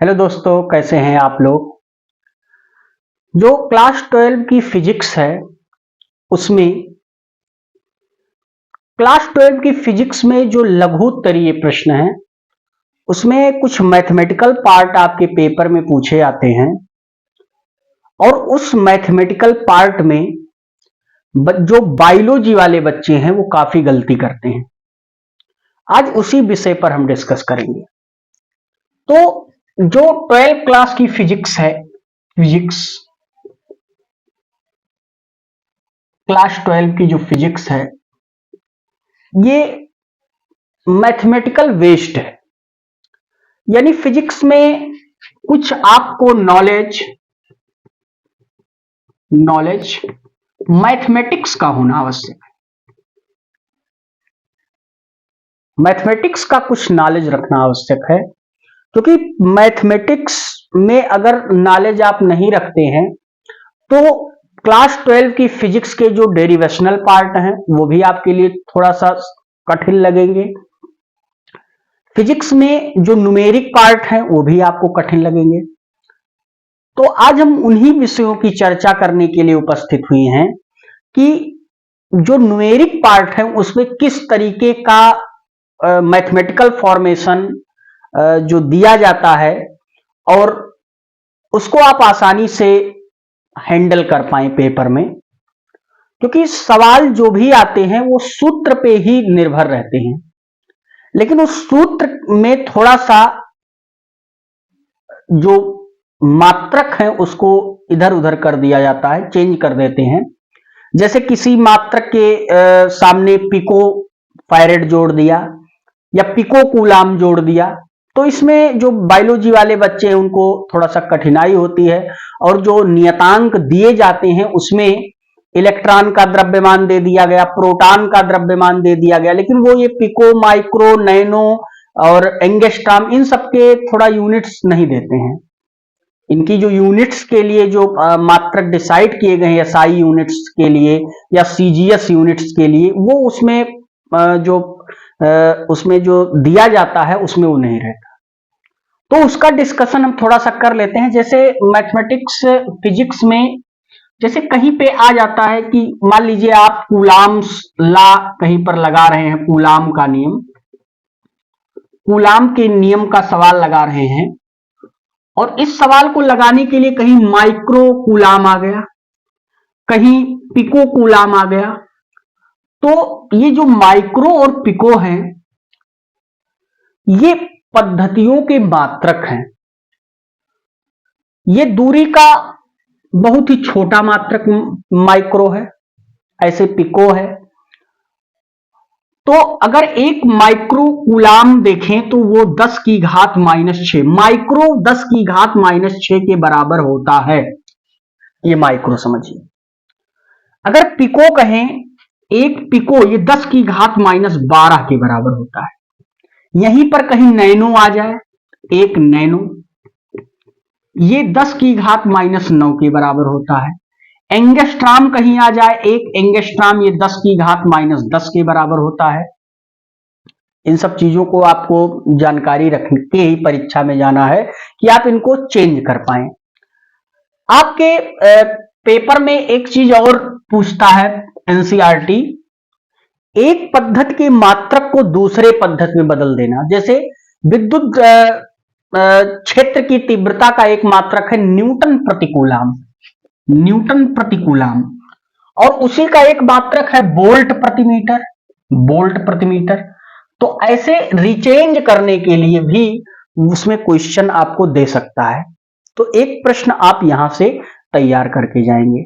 Hello दोस्तों, कैसे हैं आप लोग। जो क्लास 12 की फिजिक्स है उसमें क्लास 12 की फिजिक्स में जो लघु उत्तरीय प्रश्न है उसमें कुछ मैथमेटिकल पार्ट आपके पेपर में पूछे आते हैं और उस मैथमेटिकल पार्ट में जो बायोलॉजी वाले बच्चे हैं वो काफी गलती करते हैं। आज उसी विषय पर हम डिस्कस करेंगे। तो जो 12 क्लास की फिजिक्स है, फिजिक्स क्लास 12 की जो फिजिक्स है ये मैथमेटिकल वेस्ट है, यानी फिजिक्स में कुछ आपको नॉलेज मैथमेटिक्स का होना आवश्यक है। मैथमेटिक्स का कुछ नॉलेज रखना आवश्यक है, क्योंकि मैथमेटिक्स में अगर नॉलेज आप नहीं रखते हैं तो क्लास 12 की फिजिक्स के जो डेरिवेशनल पार्ट हैं वो भी आपके लिए थोड़ा सा कठिन लगेंगे। फिजिक्स में जो न्यूमेरिक पार्ट है वो भी आपको कठिन लगेंगे। तो आज हम उन्हीं विषयों की चर्चा करने के लिए उपस्थित हुए हैं कि जो न्यूमेरिक पार्ट है उसमें किस तरीके का मैथमेटिकल फॉर्मेशन जो दिया जाता है और उसको आप आसानी से हैंडल कर पाए पेपर में, क्योंकि सवाल जो भी आते हैं वो सूत्र पे ही निर्भर रहते हैं, लेकिन उस सूत्र में थोड़ा सा जो मात्रक है उसको इधर उधर कर दिया जाता है, चेंज कर देते हैं। जैसे किसी मात्रक के सामने पिको फारेड जोड़ दिया या पिको कूलाम जोड़ दिया, तो इसमें जो बायोलॉजी वाले बच्चे हैं उनको थोड़ा सा कठिनाई होती है। और जो नियतांक दिए जाते हैं उसमें इलेक्ट्रॉन का द्रव्यमान दे दिया गया, प्रोटॉन का द्रव्यमान दे दिया गया, लेकिन वो ये पिको, माइक्रो, नैनो और एंगस्ट्रॉम इन सबके थोड़ा यूनिट्स नहीं देते हैं। इनकी जो यूनिट्स के लिए जो मात्रक डिसाइड किए गए हैं एसआई यूनिट्स के लिए या सीजीएस यूनिट्स के लिए, वो उसमें जो दिया जाता है उसमें वो नहीं रहता। तो उसका डिस्कशन हम थोड़ा सा कर लेते हैं। जैसे मैथमेटिक्स फिजिक्स में जैसे कहीं पे आ जाता है कि मान लीजिए आप कूलाम्स लॉ कहीं पर लगा रहे हैं, कूलाम का नियम, कूलाम के नियम का सवाल लगा रहे हैं और इस सवाल को लगाने के लिए कहीं माइक्रो कूलाम आ गया, कहीं पिको कूलाम आ गया। तो ये जो माइक्रो और पिको हैं ये पद्धतियों के मात्रक हैं। ये दूरी का बहुत ही छोटा मात्रक माइक्रो है, ऐसे पिको है। तो अगर एक माइक्रो कूलाम देखें तो वो 10 की घात -6, माइक्रो 10 की घात -6 के बराबर होता है। ये माइक्रो समझिए। अगर पिको कहें, एक पिको ये 10 की घात -12 के बराबर होता है। यहीं पर कहीं नैनो आ जाए, एक नैनो ये 10 की घात -9 के बराबर होता है। एंगस्ट्रॉम कहीं आ जाए, एक एंगस्ट्रॉम ये 10 की घात -10 के बराबर होता है। इन सब चीजों को आपको जानकारी रख के ही परीक्षा में जाना है कि आप इनको चेंज कर पाए। आपके पेपर में एक चीज और पूछता है एनसीईआरटी, एक पद्धति के मात्रक को दूसरे पद्धति में बदल देना। जैसे विद्युत क्षेत्र की तीव्रता का एक मात्रक है न्यूटन प्रतिकूलाम, न्यूटन प्रतिकूलाम, और उसी का एक मात्रक है वोल्ट प्रति मीटर, वोल्ट प्रति मीटर। तो ऐसे रिचेंज करने के लिए भी उसमें क्वेश्चन आपको दे सकता है। तो एक प्रश्न आप यहां से तैयार करके जाएंगे।